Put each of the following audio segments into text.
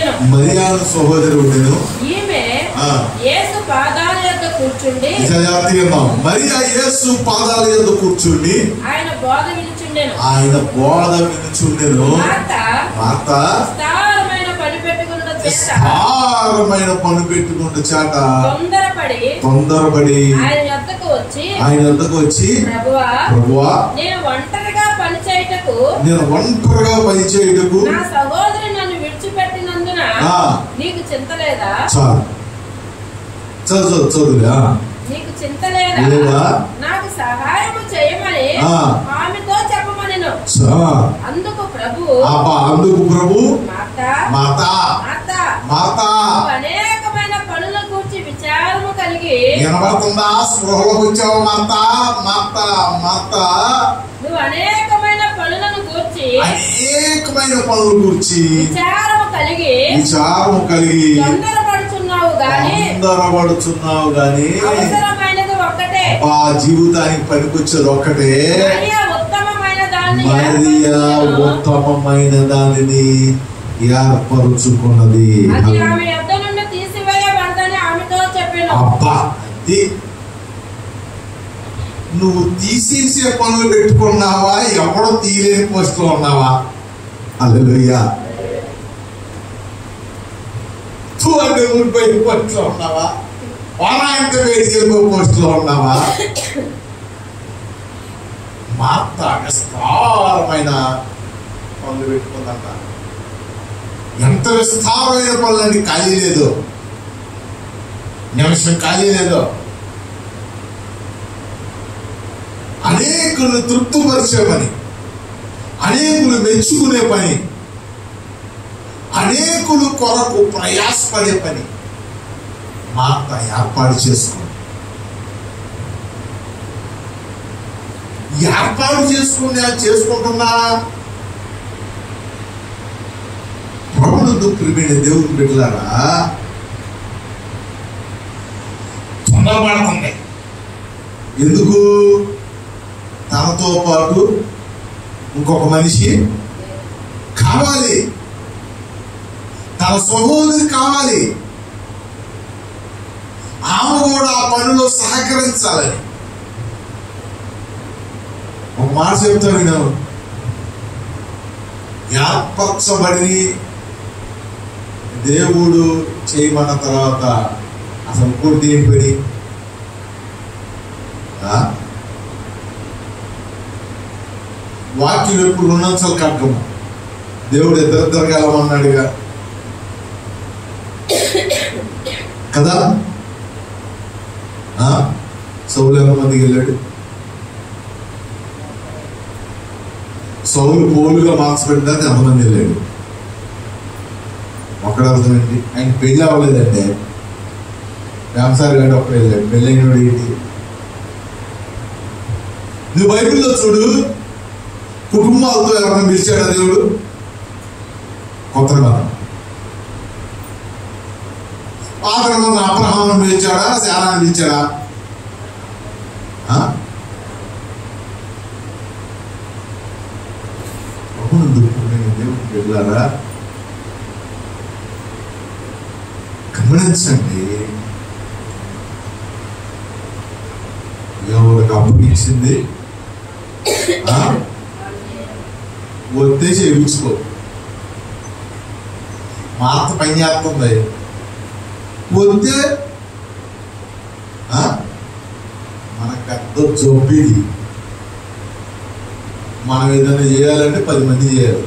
ఉండెను. మరియాను సహోదరి ఉండెను. ఈమె యేసు పాదాల యొద్ద కూర్చుండి మరియా యేసు పాదాల యొద్ద కూర్చుండి ఆయన బోధ వినుచుండెను. మార్త విస్తారమైన పని పెట్టుకున్న చేత తొందరపడి ఆయన యొద్దకు వచ్చి ప్రభువా నేను ఒంటరిగా పని చేయుటకు నా సహోదరి నన్ను విడిచిపెట్టినందున నీకు చింత లేదా? నీకు చింత లేదా? నాకు సహాయము చేయమని ఆమెతో చెప్పమనెను. అందుకు ప్రభు మార్తా అనేకమైన పనుల గురించి విచారము కలిగి వినబడుతుందా? స్పృహలోకి వచ్చావు నువ్వు అనేకమైన పనులను గూర్చి విచారము కలిగి తొందరపడుచున్నావు గాని అవసరమైనది ఒక్కటే. జీవితానికి పనికొచ్చేది ఒక్కటే. ఉత్తమమైన దానిని ఏర్పరుచుకున్నది. అబ్బా, నువ్వు తీసేసే పనులు పెట్టుకున్నావా? ఎవడో తీయలేని పోస్ట్ లో ఉన్నావా? హల్లెలూయా. అంటే ఊరిపోయి పోస్ట్ లో ఉన్నావా? వారాంత వేడికి పోస్ట్ లో ఉన్నావా? మార్త విస్తారమైన పనులు పెట్టుకుందంట. ఎంత విస్తారమైన పనులని ఖాళీ లేదు, నిమిషం ఖాళీ లేదు. అనేకులు తృప్తిపరిచే పని, అనేకులు మెచ్చుకునే పని, అనేకులు కొరకు ప్రయాసపడే పని మార్త ఏర్పాటు చేసుకుంది. చేసుకుంటున్నా ప్రభునందు ప్రియమైన దేవుని బిడ్డలారా, తొందరపడుతుంది. ఎందుకు? తనతో పాటు ఇంకొక మనిషి కావాలి, తన సహోదరి కావాలి, ఆమె కూడా ఆ పనిలో సహకరించాలని. ఒక మాట చెప్తాను నేను, ఏర్పరచబడి దేవుడు చేయమన్న తర్వాత అసలు పూర్తి ఏం పని? వాక్యం ఎప్పుడు ఉన్నంతలు కట్టము. దేవుడు ఇద్దరిద్దరు కలమన్నాడుగా కదా. సౌలు ఎంతమందికి వెళ్ళాడు? సౌలు పోలుగా మార్చబడిందని ఎంతమంది వెళ్ళాడు? ఒక్కడే అర్థమైంది. ఆయన పెళ్ళి అవ్వలేదంటే వ్యవసాయ గారు ఒక్కడే వెళ్ళాడు. పెళ్ళైన ఏంటి? నువ్వు బైబిల్లో చూడు, కుటుంబాలతో ఎవరైనా పిలిచాడా దేవుడు? కొత్త మనం పాత్రలో అబ్రహామును పిలిచాడా? శారాన్ని పిలిచాడా? దేవుడికి వెళ్ళారా? గమనించండి, ఎవరికి అప్పగించింది వద్దే చేయించుకో. మార్త పని చేస్తుంది, వద్దే మనకు పెద్ద జబ్బిది. మనం ఏదైనా చేయాలంటే 10 మంది చేయాలి.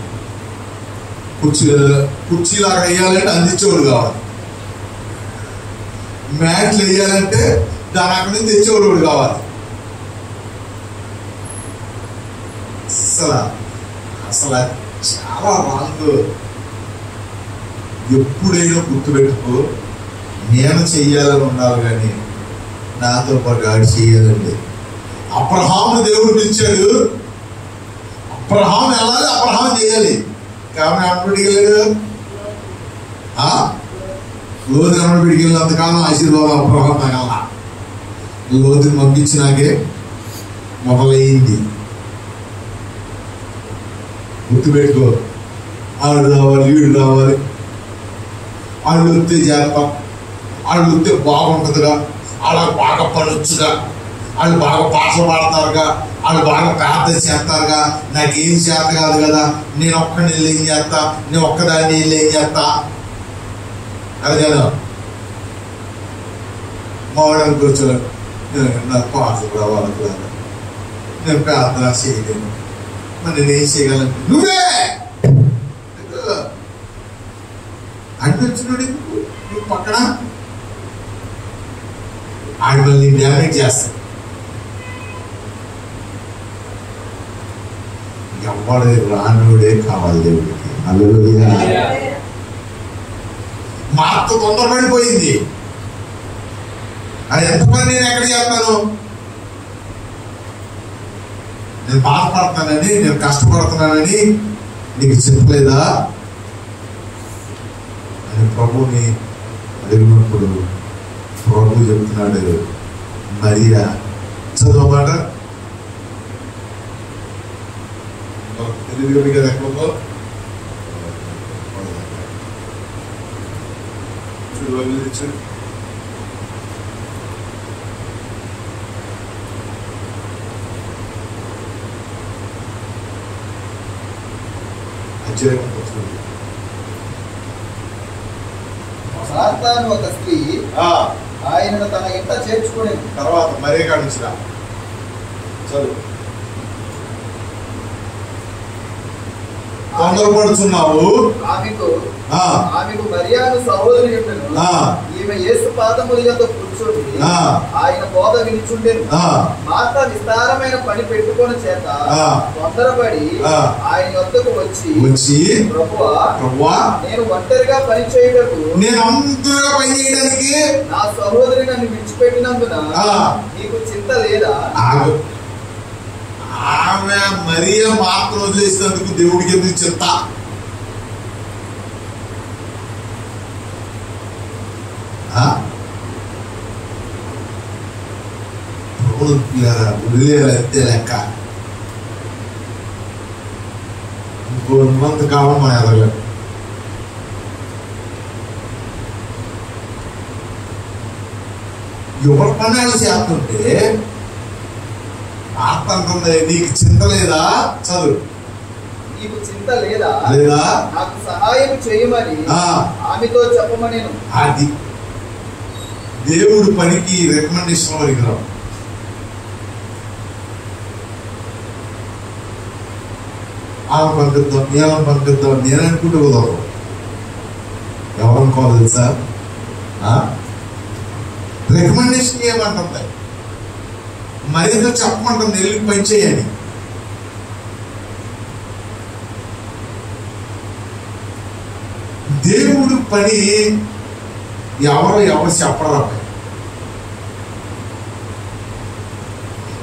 కుర్చీలాగా వేయాలంటే అందించేవాడు కావాలి. మ్యాట్లు వేయాలంటే దాని అక్కడి నుంచి తెచ్చేవాడు కావాలి. అసలు చాలా రాంగ్. ఎప్పుడైనా గుర్తుపెట్టుకో, నేను చెయ్యాలని ఉండాలి కానీ నాతో పాటు ఆడి చెయ్యాలండి. అబ్రహాము దేవుడు పిలిచాడు, అబ్రహాం వెళ్ళాలి, అబ్రహాం చేయాలి. కాబట్టి అప్పటికి వెళ్ళాడు. లోతుని అప్పటికి వెళ్ళినంతకాలం ఆశీర్వాదం అబ్రహాం తగల. లోతుని పంపించినాకే మొదలైంది. గుర్తుపెట్టుకో, ఆడు రావాలి, వీడు రావాలి, వాళ్ళు వస్తే చేస్తాం, వాళ్ళు వస్తే బాగుంటుందిగా, వాళ్ళ బాగా పనొచ్చుగా, వాళ్ళు బాగా పాటలు పాడతారుగా, వాళ్ళు బాగా ప్రార్థన చేస్తారుగా, నాకేం చేత కాదు కదా, నేను ఒక్కడిని వెళ్ళి ఏం చేస్తా, నేను ఒక్కదాన్ని వెళ్ళి ఏం చేస్తా. అది కదా మావాడని కూర్చోలేదు, నాకు పాటలు రావాలి కదా, నేను ప్రార్థన చేయలేను, మరి నేనేం చేయగలను, నువ్వే అంటే వచ్చినాడు నువ్వు పక్కన ఆడి మళ్ళీ డ్యామేజ్ చేస్తాడు. ఎవడు రానుడే కావాలి దేవుడికి. హల్లెలూయా. మా అత్త తొందరపడిపోయింది, అది ఎంత పని నేను ఎక్కడ చేస్తాను, నేను బాధపడతానని, నేను కష్టపడుతున్నానని నీకు చెప్పలేదా అని ప్రభుని అడిగినప్పుడు ప్రభు చెప్తున్నాడు, మరియా చదవమాట తెలియదు కదా ఎక్కడో చూడు. సాతాను ఒక స్త్రీ ఆయనను తన ఇంట చేర్చుకునే తర్వాత మరే కాడించిన చదువు. తొందరపడుతున్నావు, ఆమెకు మరియాను సహోదరి చెప్పాను, ఈమె యేసు పాదముల యొద్ద కూర్చొని ఆయన బోధ వినిచుండెను. మార్త విస్తారమైన పని పెట్టుకొని చేత తొందరపడి ఆయన యొద్దకు వచ్చి ప్రభువా, నేను ఒంటరిగా పని చేయడానికి నా సహోదరి నన్ను విడిచిపెట్టినందున నీకు చింత లేదా? ఆమె మరియ మాత్రం వదిలేసినందుకు దేవుడికి ఎందుకు చింత? వదిలేరు అంతే లెక్క. ఇంకొంత కాలం మన ఎదగలేదు. ఎవరి పనులు చేస్తుంటే ఆత్మంటుంది, నీకు చింత లేదా? చదువు. నీకు చింత లేదా? నాకు సహాయం చేయమని ఆమెతో చెప్పమని. అది దేవుడు పనికి రికమెండేషన్ అడిగినాం. ఆమె పంపిద్దాం, ఏమని పంపిద్దాం, నేను అనుకుంటూ కుదరదు. ఎవరనుకోవాలి తెలుసా? రికమెండేషన్ ఏమంటుంది, మరింత చెప్పమంటుంది, వెళ్ళి పని చేయని. దేవుడు పని ఎవరు చెప్పరా?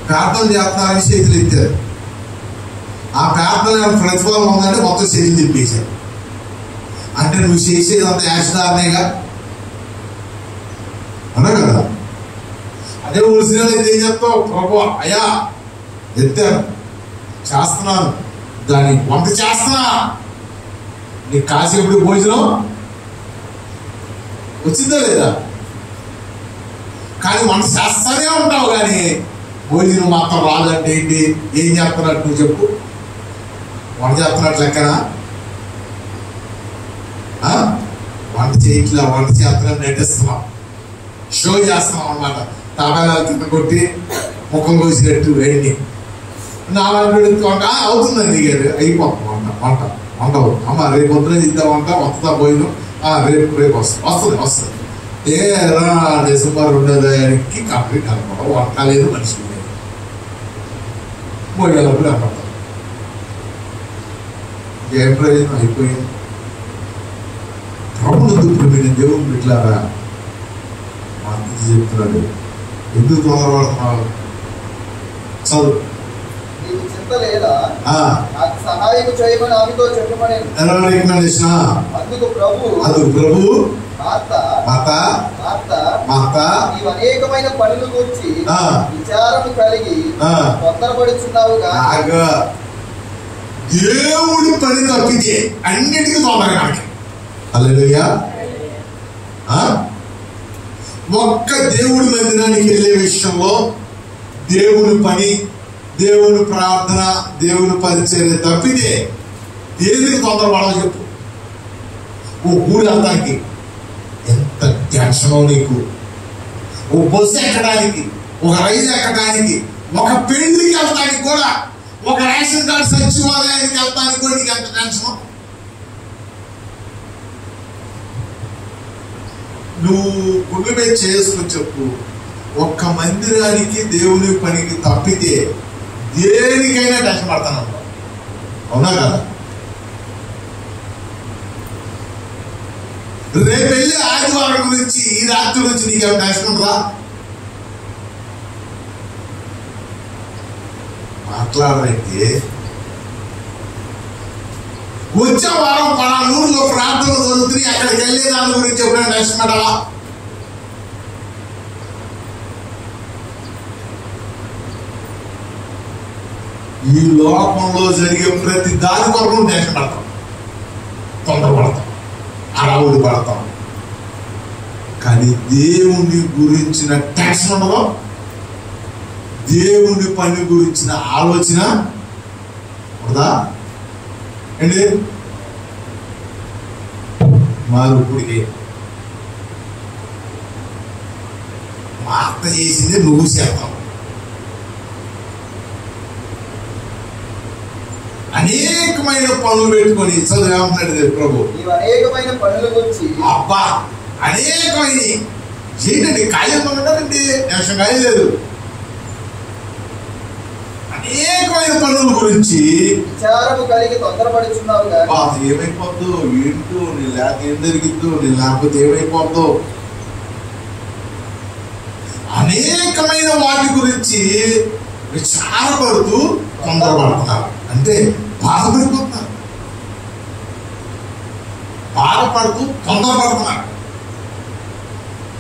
ప్రార్థన చేస్తున్నారని చేతులు ఎత్తారు. ఆ ప్రార్థన ప్రతిఫలం ఉందంటే మొత్తం చేతులు తిప్పేశారు. అంటే నువ్వు చేసేది అంత యాక్షదారనేగా, అన్నా కదా? అదే ఒరిజినల్ అయితే ఏం చెప్తావు? ప్రభు అయ్యా ఎత్తాను, చేస్తున్నాను, దాన్ని వంట చేస్తున్నా, నీకు కాసేపుడు భోజనం వచ్చిందా లేదా? కానీ వంట చేస్తానే ఉంటావు, కానీ భోజనం మాత్రం రాదంటే ఏంటి? ఏం చేస్తున్నట్టు నువ్వు చెప్పు. వంట చేస్తున్నట్టు లెక్కనా? వంట చేయట్లా, వంట చేస్తున్నట్టు నటిస్తున్నాం, షో చేస్తున్నాం అన్నమాట. తాటాలు కింద కొట్టి ముఖం కోసినట్టు వేయండి. నా వంట అవుతుందండి, అయిపోతుంది వంట వంట వంట అమ్మ రేపు పొద్దున ఇద్దాం వంట, వస్తుందా భోజనం? రేపు వస్తుంది. డిసెంబర్ 2వ కంప్లీట్ అనమాట. వంట లేదు, మనిషి లేదు, భోజనాలు అనమాట. ఏం ప్రయోజనం? అయిపోయింది. ప్రభుత్వ ఇప్పుడు మీరు దేవుడు ఇట్లారా మా చెప్తున్నాడు, ఎందుకు తొందరపడుతున్నావు? చదువు. నీకు చింత లేదా? నాకు సహాయం చేయమని ఆమెతో చెప్పమని. అందుకు ప్రభు మార్త నీవు అనేకమైన పనులు గూర్చి విచారము కలిగి తొందరపడుచున్నావుగా. దేవుడి పని తప్పితే అన్నిటికీ తొందరగా. హల్లెలూయా. ఒక్క దేవుడి మందిరానికి వెళ్ళే విషయంలో దేవుని పని, దేవుని ప్రార్థన, దేవుని పరిచర్య తప్పితే దేనికి తొందరపడవ చెప్పు. ఓ ఊరు వెళ్తానికి ఎంత టెన్షనో నీకు, ఓ బస్సు ఎక్కడానికి, ఒక రైలు ఎక్కడానికి, ఒక పెళ్లికి వెళ్తానికి కూడా, ఒక రేషన్ కార్డు సచివాలయానికి వెళ్తానికి కూడా నీకు ఎంత టెన్షన్. నువ్వు గుండె మీద చేసుకుని చెప్పు, ఒక్క మందిరానికి దేవుని పనికి తప్పితే దేనికైనా టెన్షన్ పడతాను. అవునా కదా? రేపు వెళ్ళి ఆదివారం గురించి, ఈ రాత్రి నుంచి నీకేమైనా టెన్షన్ ఉందా? మాట్లాడాలంటే వచ్చే వారం పలానూరులో ప్రార్థన జరుగుతుంది, అక్కడికి వెళ్ళే దాని గురించి ఎప్పుడైనా టెన్షన్ పడాలా? ఈ లోకంలో జరిగే ప్రతి దాని కొరకు టెన్షన్ పడతాం, తొందరపడతాం, అడవుడు పడతాం. కానీ దేవుని గురించిన టెన్షన్ ఉండదు, దేవుని పని గురించిన ఆలోచన ఉందా అండి? మారుపుడికి మా అత్త చేసింది నువ్వు చేస్తావు. అనేకమైన పనులు పెట్టుకొని చదువుతున్నాడు ప్రభు. అనేకమైన పనుల గురించి అబ్బా అనేకమైన ఏంటండి కాయలు ఉంటారండి, నిమిషం కాయ లేదు. అనేకమైన పనుల గురించి విచారము కలిగి తొందరపడుచున్నావు. అది ఏమైపోద్దు ఏంటో, నీ లేక ఏం జరిగిద్దు, నీ లేకపోతే ఏమైపోద్దు, అనేకమైన వాటి గురించి విచారపడుతూ తొందరపడుతున్నారు. అంటే బాధపడిపోతున్నారు, బాధపడుతూ తొందరపడుతున్నారు.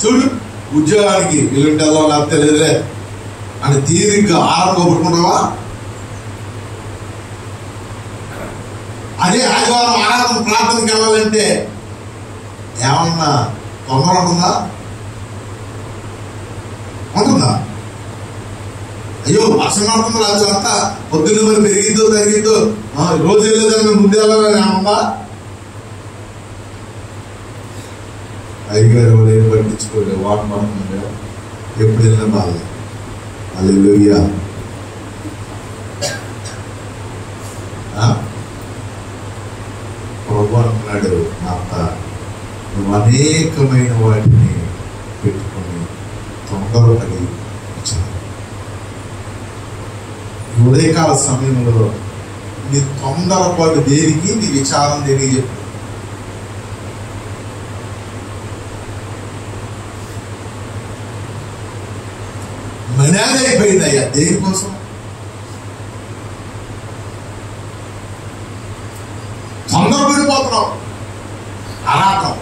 చూడు, ఉద్యోగానికి ఎల్లుంటలో లేకపోతే లేదులే అని తీరిగ్గా ఆరంభపడుకుంటావా? అదే ఆదివారం ఆరాధన ప్రార్థనకి వెళ్ళాలంటే ఏమన్నా తొందర ఉంటుందా? ఉంటుందా? అయ్యో వర్షం పడుతుంది, రాజు అంతా పొద్దున్న మరి పెరిగిద్దో తరిగిద్దో, రోజు వెళ్ళేదాన్ని ముందే వెళ్ళాలని ఏమన్నా? అయ్యగారు ఎవరైనా పట్టించుకోలేదు, వాటి పడుతుంది, ఎప్పుడు వెళ్ళినా బాగా. హల్లెలూయా. ప్రభు అంటున్నాడు, మా అత్త నువ్వు అనేకమైన వాటిని పెట్టుకొని తొందరపడి వచ్చాను. ఉదయకాల సమయంలో నీ తొందరపాటు దేనికి, నీ విచారం దేనికి చెప్పు. మర్యాద అయిపోయిందయ్యా దేనికోసం? తొందరపడిపోతున్నావు, అరాటం.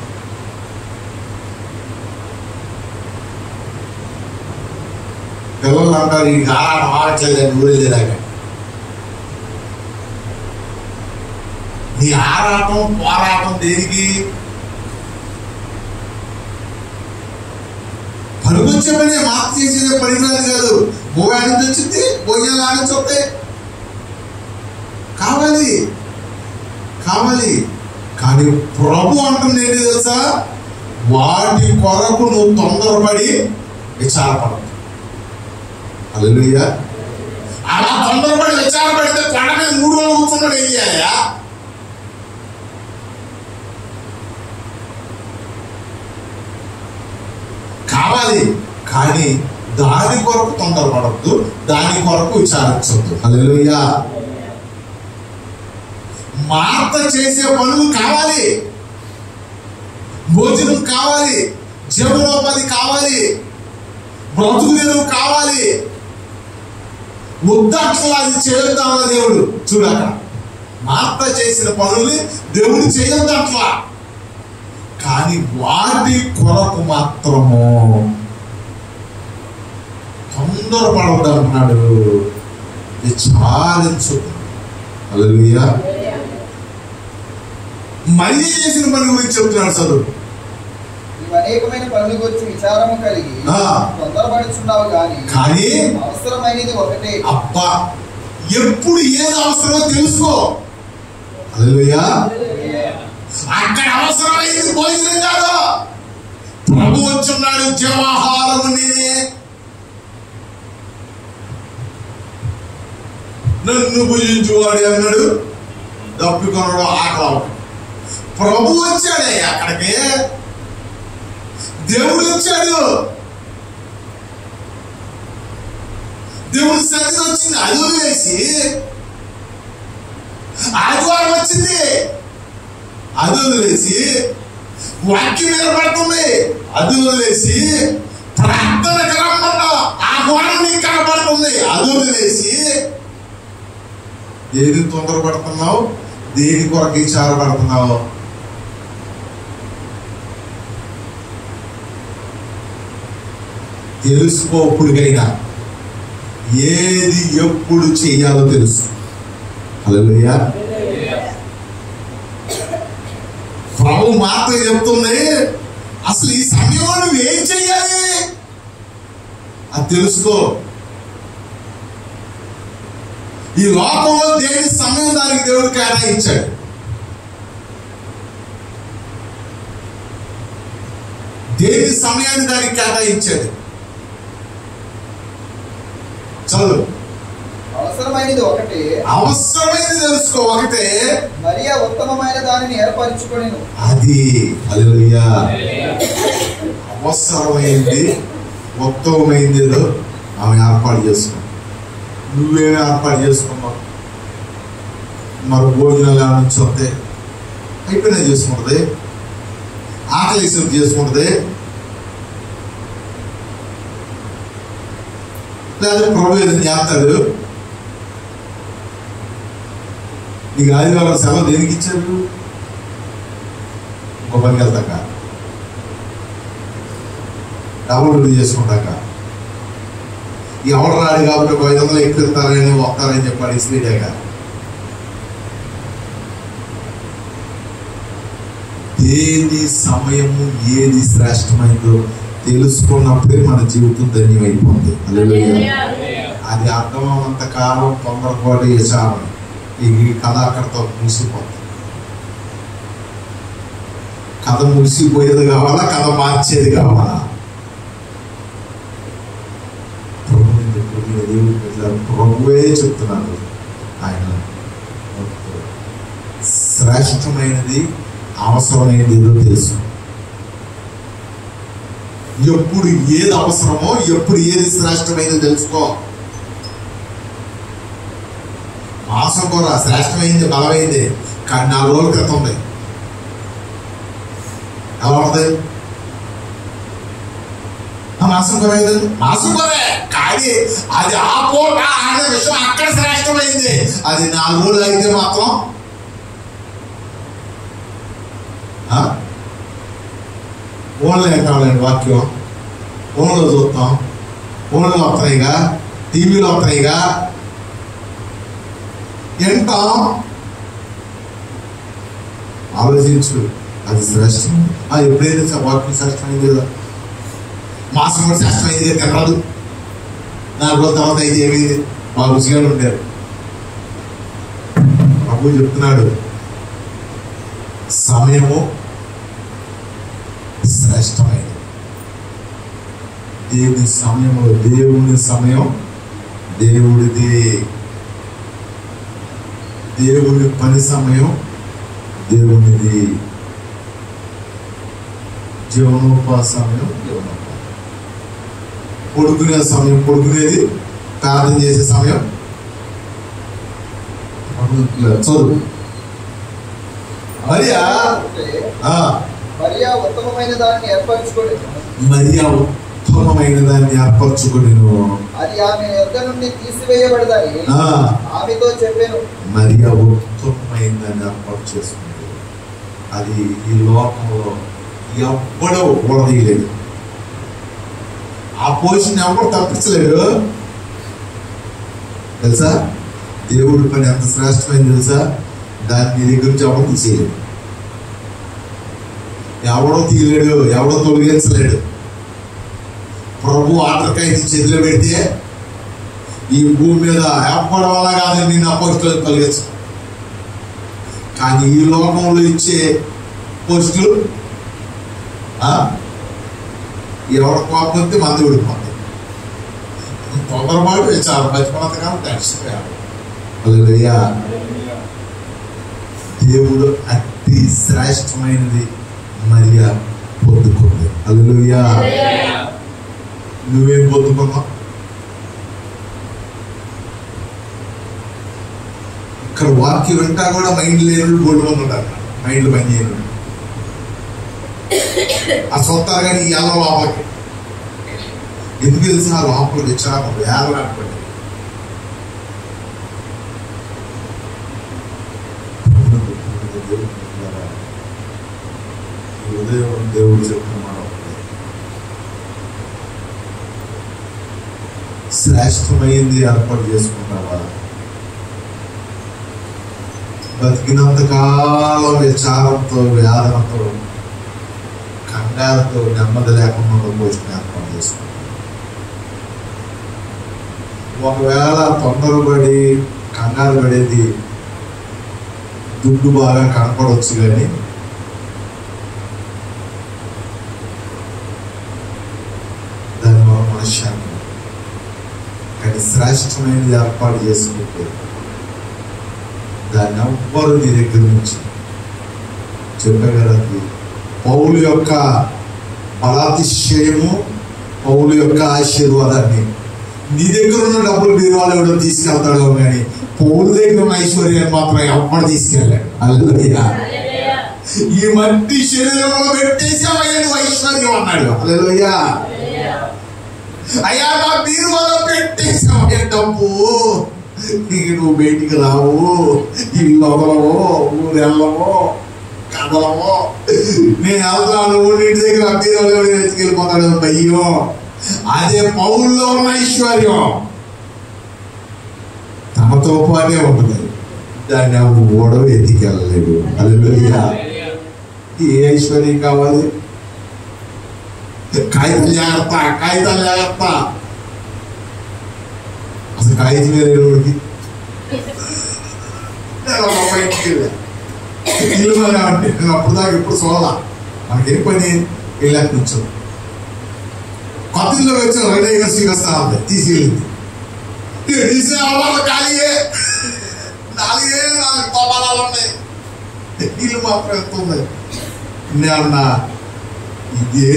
పిల్లలు అంటారు ఈ ఆరాటం ఆడట్లేదని ఊరెళ్ళేదాకా. నీ ఆరాటం పోరాటం దేనికి? పనికొచ్చే పని మాకు చేసేదే పనికిరాదు కాదు. మొబైల్ నుంచి వచ్చింది, భోజనాలు ఆడించి వస్తాయి, కావాలి కావాలి. కానీ ప్రభు అంటుంది ఏంటి తెలుసా? వాటి కొరకు నువ్వు తొందరపడి విచారపడదు. హల్లెలూయా. అలా తొందరపడి విచారపడితే కొండ మీద 3 రోజులు కూర్చున్నాడు ఏం చేయాలా? కావాలి, కానీ దాని కొరకు తొందరపడద్దు, దాని కొరకు విచారించద్దు. హల్లెలూయా. మార్త చేసే పనులు కావాలి, భోజనం కావాలి, జీవనోపాధి కావాలి, బ్రతుకు కావాలి. ముద్దట్లా అది చేయొద్దామా దేవుడు? చూడక మార్త చేసిన పనుల్ని దేవుడు చేయొద్దట్లా, కానీ వాటి కొరకు మాత్రము తొందరపడవద్దు అంటున్నాడు, విచారించు. హల్లెలూయా. మళ్ళీ చేసిన పని గురించి చెప్తున్నాడు చదువు. అనేకమైన పనుల గురించి విచారము కలిగి తొందరపడుచున్నావు కానీ అవసరమైనది ఒకటే. అబ్బా, ఎప్పుడు ఏది అవసరమో తెలుసుకో. హల్లెలూయా. అక్కడ అవసరమైంది భోజనం కాదు, ప్రభు వచ్చున్నాడు. జీవాహారము నేనే, నన్ను భుజించువాడు అన్నాడు. దప్పికొనడు ఆకలి. ప్రభు వచ్చాడే అక్కడికి, దేవుడు వచ్చాడు, దేవుడి సన్నిధి వచ్చింది. అది వదిలేసి ఆదివారం వచ్చింది, అది వదిలేసి వాక్యం నిలబడుతుంది, అది వదిలేసి ప్రార్థనకు రమ్మన్నా ఆహ్వానం నీకు కనబడుతుంది, అది వదిలేసి ఏది తొందరపడుతున్నావు, దేని కొరకు విచారపడుతున్నావు? తెలుసుకో. ఇప్పుడుకైనా ఏది ఎప్పుడు చేయాలో తెలుసు. హల్లెలూయా. ప్రభు మాట చెప్తుంది, అసలు ఈ సమయంలో నువ్వు ఏం చెయ్యాలి అది తెలుసుకో. ఈ లోకంలో దేని సమయం దానికి దేవుడు కేటాయించాడు. దేని సమయాన్ని దానికి కేటాయించాడు. చదువు. అవసరమైనది ఒకటే, అవసరమైనది తెలుసుకో. ఒకటే, మరియా ఉత్తమమైన దానిని ఏర్పరచుకొనెను. అది హల్లెలూయా. అవసరమైంది ఉత్తమమైంది ఏదో ఆమె ఏర్పాటు చేసుకున్నావు. నువ్వేమి ఏర్పాటు చేసుకున్నావు? మరి భోజనాలు నుంచి వస్తే అయిపోయినా చేసుకుంటుంది, ఆకలి చేసుకుంటుంది, లేదా ప్రభు ఏదైనా చేస్తాడు. నీకు ఆదివారం సెలవు దేనికి ఇచ్చారు? ఇంకో పనికి వెళ్తాక, డబుల్ చేసుకుంటాక. ఎవరు రాడు కాబట్టి 500 ఎక్కువ వెళ్తారని వస్తారని చెప్పాడు ఇస్లీడేగా. ఏది సమయము ఏది శ్రేష్టమైందో తెలుసుకున్నప్పుడే మన జీవితం ధన్యమైపోతుంది. అది అర్థమైనంత కాలం తొందరపాటు విచారం, ఈ కథ అక్కడితో ముగిసిపోతుంది. కథ ముగిసిపోయేది కావాలా, కథ మార్చేది కావాలా? ప్రభువే చెప్తున్నాడు, ఆయన శ్రేష్టమైనది అవసరమైనది ఏదో తెలుసు. ఎప్పుడు ఏది అవసరమో, ఎప్పుడు ఏది శ్రేష్టమైనది తెలుసుకో. మాసం కూర శ్రేష్టమైంది, బలమైంది, కానీ 4 రోజుల క్రితం ఉంది. ఎలా ఉంటుంది? మాసం కూర అయింది, మాసం కూరే, కానీ అది ఆ పూట అనే విషయం అక్కడ శ్రేష్టమైంది. అది 4 రోజులు అయితే మాత్రం ఫోన్లో ఎక్కాలండి. వాక్యం ఫోన్లో చూస్తాం, ఫోన్లో వస్తాయిగా, టీవీలో వస్తాయిగా, వింటాం. ఆలోచించు, అది శ్రేష్టం. ఎప్పుడైతే వాక్యం శ్రేష్టమైంది కదా, మాసం కూడా శ్రేష్టమైంది తినరాదు. 4 రోజుల తర్వాత అయితే ఏమైంది? బాగా రుచిగా ఉంటారు. ప్రభు చెప్తున్నాడు, సమయము శ్రేష్టమైనది. దేవుని సమయము, దేవుని సమయం దేవుడిది. దేవుని పని సమయం దేవునిది. జీవనోపాధి సమయం జీవనోపాధి. పడుకునే సమయం పడుకునేది, ప్రార్థన చేసే సమయం చదువు. మరియా ఉత్తమమైన దాన్ని ఏర్పరచుకోలేదు. మరియా ఉత్తమమైన దాన్ని ఏర్పరచుకోలేను. అది ఆమె యొద్ద నుండి తీసివేయబడదని ఆమెతో చెప్పాను. మరియా ఉత్తమమైన దాన్ని ఏర్పాటు చేసుకుంది. అది ఈ లోకంలో ఎవ్వడూ ఊడదీయలేదు. ఆ పొజిషన్ ఎవరు తప్పించలేడు. తెలుసా? దేవుడి పని ఎంత శ్రేష్టమైంది తెలుసా? దాన్ని నీ దగ్గర నుంచి ఎవరు తీసేయలేదు. ఎవడో తీయలేడు, ఎవడో తొలగించలేడు. ప్రభు ఆటకాయ చేతిలో పెడితే ఈ భూమి మీద ఎవ్వడం వల్ల కాదు నేను అపోస్తులను తొలగించ. కానీ ఈ లోకంలో ఇచ్చే పోస్టులు ఎవడ కోపంతో మంది ఊడిపోతాయి. తొందరపాటు చాలా బతిపడతగా తడిసిపోయాడు. దేవుడు అతి శ్రేష్టమైనది మరియా పొందుకుంది. హల్లెలూయా. నువ్వేం పొందుకున్నావు? ఇక్కడ వాక్యం వింటా కూడా మైండ్ లేని బోల్డ్ మంది ఉంటారు. మైండ్ పని చేయను ఆ సొత్తారు కానీ ఎలా లోపలికి ఎందుకు తెలిసిన ఆ లోపల విచారం వేదనాటపడి ఉదయం దేవుడు చెప్పిన మాట శ్రేష్టమైంది ఏర్పాటు చేసుకుంటావా? బతికినంత కాలం విచారంతో, వేదనతో, కంగారుతో, నెమ్మది లేకుండా పోషణ ఏర్పాటు చేసుకుంటాం. ఒకవేళ తొందరపడి కంగారు పడేది దుడ్డు బాగా కనపడవచ్చు, కానీ దానివల్ల మనశ్శాంతి. కానీ శ్రేష్టమైనది ఏర్పాటు చేసుకుంటే దాన్ని ఎవ్వరు నీ దగ్గర నుంచి చెప్పే కదా. పౌలు యొక్క బలాతిశయము, పౌలు యొక్క ఆశీర్వాదాన్ని నీ దగ్గర ఉన్న డబ్బులు మీరు వాళ్ళు ఎవడో తీసుకెళ్తాడో, కానీ పౌలు దగ్గర ఉన్న ఐశ్వర్యాన్ని మాత్రం ఎవ్వడు తీసుకెళ్ళాడు. హల్లెలూయా. ఈ మట్టి శరీరంలో పెట్టేసామయ్యా నువ్వు ఐశ్వర్యం అన్నాడు. హల్లెలూయా. అయ్యా నా బీరువాలో పెట్టేసామయ్యా డబ్బు, నీకు నువ్వు బయటికి రావు, ఇల్లు వదలవో, ఊరు వెళ్ళవో, కదలవో, నేను వెళ్తాను ఇంటి దగ్గర బీరువాలో ఎత్తుకెళ్ళిపోతాడు భయ్యం. అదే పౌల్లో ఉన్న ఐశ్వర్యం తమతో పాటే ఉంటుంది, దాన్ని ఓడవ ఎత్తికెళ్ళలేడు. హల్లెలూయా. ఏ ఐశ్వర్యం కావాలి? కాగితం జాగ్రత్త, కాగితాలు జాగ్రత్త. అసలు కాగితం వేరేవాడికి ఇల్లు మరి అంటే నేను అప్పుడు దాకా ఎప్పుడు చూడాల. మనకేం పని వెళ్ళాక కూర్చోదు. కొత్త ఇల్లు వచ్చాను రెడీగా శ్రీకృష్ణ తీసుకెళ్ళింది. ఖాళీయే 4 తోపాలాలు ఉన్నాయి, ఇల్లు మాత్రం ఎంత ఉంది. నేనన్నా ఇదే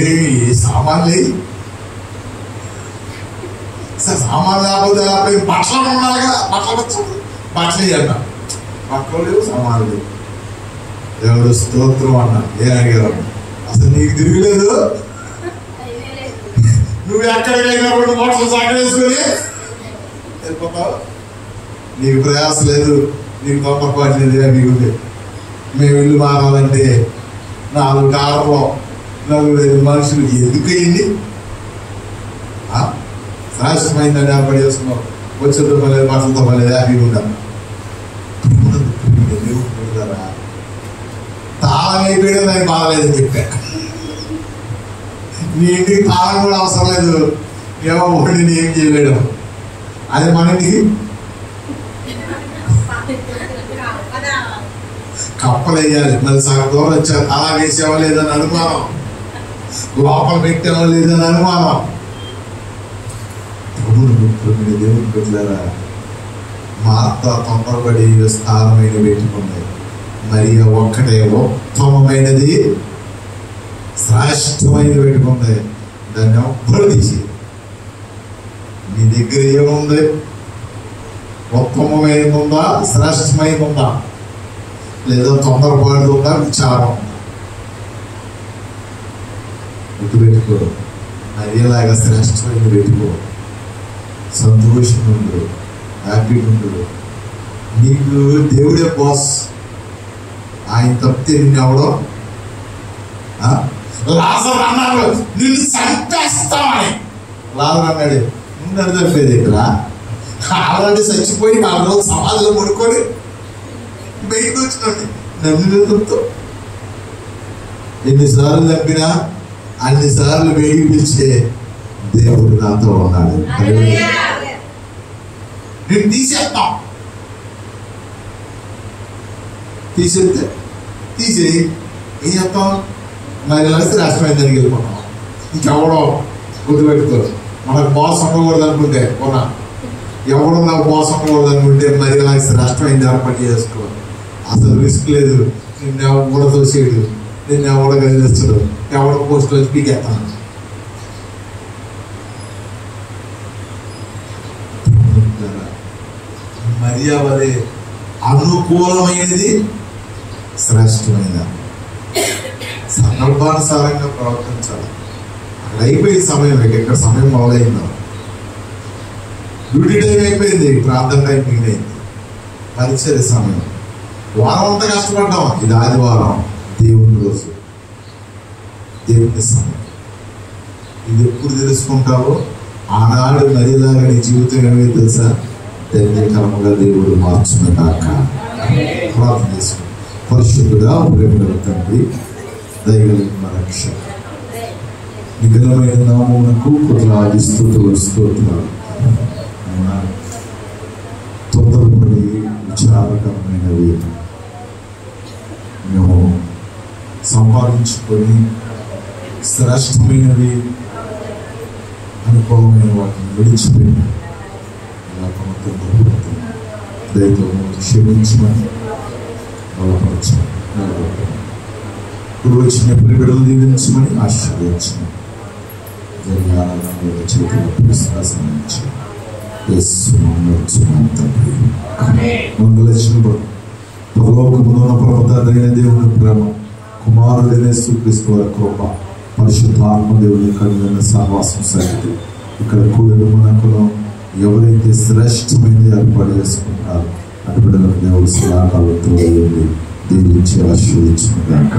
సామాన్లే సార్, సామాన్లు లేకపోతే బట్టలు ఉండాలిగా, బట్టలు అన్నా బట్టలు లేవు, సామాన్లు లేవు. దేవుడు స్తోత్రం అన్నా. ఏం అడిగారు? అసలు నీకు తిరిగిలేదు, నువ్వు ఎక్కడికైనా 2 బట్టలు సాగేసుకొని వెళ్ళిపోతావు. నీకు ప్రయాసం లేదు, నీకు తొందరపాటు లేదు. మీకు మేము ఇల్లు మారాలంటే 4 కార్లో 4-5 మనుషులు ఎందుకు అయింది? శ్రేష్టమైందని ఏర్పాటు చేసుకున్నాం. వచ్చేతో పర్లేదు, బట్టలతో పర్లేదు, హ్యాపీగా ఉంటాను. తాళం అయిపోయాడు, నాకు బాగలేదని చెప్పా. నీ ఇంటికి తాళం కూడా అవసరం లేదు, ఏమో ఒకటి ఏం చేయలేడు. అదే మన ఇంటికి కప్పలు వేయాలి. మరి సగం దూరం వచ్చా తాళం వేసేవా లేదని అనుమానం, లోపల పెట్టేవా లేదని అనుమానం. దేవుడు పెట్టారా? మార్త తొందరపడి విస్తారమైన పెట్టుకున్నాయి. మరి ఒక్కటే ఉత్తమమైనది శ్రేష్టమైనది పెట్టుకుంది, దాన్ని ఎవ్వరు తీసి. నీ దగ్గర ఏముంది? ఉత్తమమైనది ఉందా, శ్రేష్టమైనది ఉందా, లేదా తొందరపాటు ఉందా, విచారం ఉందా? గుర్తుపెట్టుకో. అదేలాగా శ్రేష్టమైనది పెట్టుకో. సంతోషంగా ఉండు, హ్యాపీగా ఉండు. నీకు దేవుడే బాస్, ఆయన తప్పితే నిన్ను ఎవడో. లాజరు అన్నారు నిన్ను చంపేస్తామని. లాజరు అన్నాడు ముందు చంపేది ఇక్కడ, ఆల్రెడీ చచ్చిపోయి 4 రోజులు సమాధిలో పడుకొని బయటకు వచ్చినాడు. నమ్మినంతో ఎన్నిసార్లు తప్పినా అన్నిసార్లు వేడి పిలిచే దేవుడు నాతో ఉన్నాడు. నేను తీసేస్తాం, తీసేస్తే తీసేయి, ఏం చెప్తాం? మరి కలిసి రాష్ట్రమైందని వెళ్ళిపోతాం. ఇంకెవడో గుర్తుపెట్టుకో, మనకు బాస్ ఉండకూడదు అనుకుంటే కొన్నా, ఎవడో నాకు బాస్ ఉండకూడదు అనుకుంటే మరి కలిసి రాష్ట్రమైంది ఏర్పాటు చేసుకో. అసలు రిస్క్ లేదు, నిన్ను ఎవడ తోసేయడు, నిన్ను ఎవడ కలిగిస్తాడు, ఎవడ పోస్ట్ వచ్చి పీకేస్తాను. మర్యావలే అనుకూలమైనది శ్రేష్టమైన సందర్భానుసారంగా ప్రవర్తించాలి. అక్కడ అయిపోయింది సమయం, ఎక్కడ సమయం మొదలైందో, డ్యూటీ టైం అయిపోయింది, ప్రార్థన టైం మిగిలింది, పరిచర్య సమయం. వారం అంతా కష్టపడ్డాం, ఇది ఆదివారం, దేవుని రోజు, దేవుని సమయం. ఇది ఎప్పుడు తెలుసుకుంటావో ఆనాడు మరిలాగా నీ జీవితం ఏమీ తెలుసా? ధన్యకరముగా దేవుడు మార్చున కాక. ప్రార్థన చేసుకుంటాం. పరిశుద్ధుడా, ప్రేమగల తండ్రి, దయగలిగిన మన రక్షక, నిఘలమైన నామమునకు కొద్ది స్తుతులు స్తోత్రాలు. తొందరపడి విచారకరమైనవి మేము సంపాదించుకొని శ్రేష్టమైనవి అనుభవమైన వాటిని విడిచిపోయి దయతో క్షమించమని బలపరచమని, ఇప్పుడు వచ్చిన బిడ్డలు దీవించమని ఆశీర్వదించమని, చేతులకు విశ్వాసం ఇచ్చి పరలోకమున పర్వతాదైన దేవుని ప్రేమ, కుమారుడైన యేసుక్రీస్తు వారి కృప, పరిశుద్ధాత్మ దేవుని కలిగిన సహవాసం సహితం ఇక్కడ కూడిన మనకులో ఎవరైతే శ్రేష్టమైనది ఏర్పాటు చేసుకుంటారో అటు బిడ్డలకు దేవుడు సలహాలతో దీవించి ఆశీర్వదించుకున్నాక.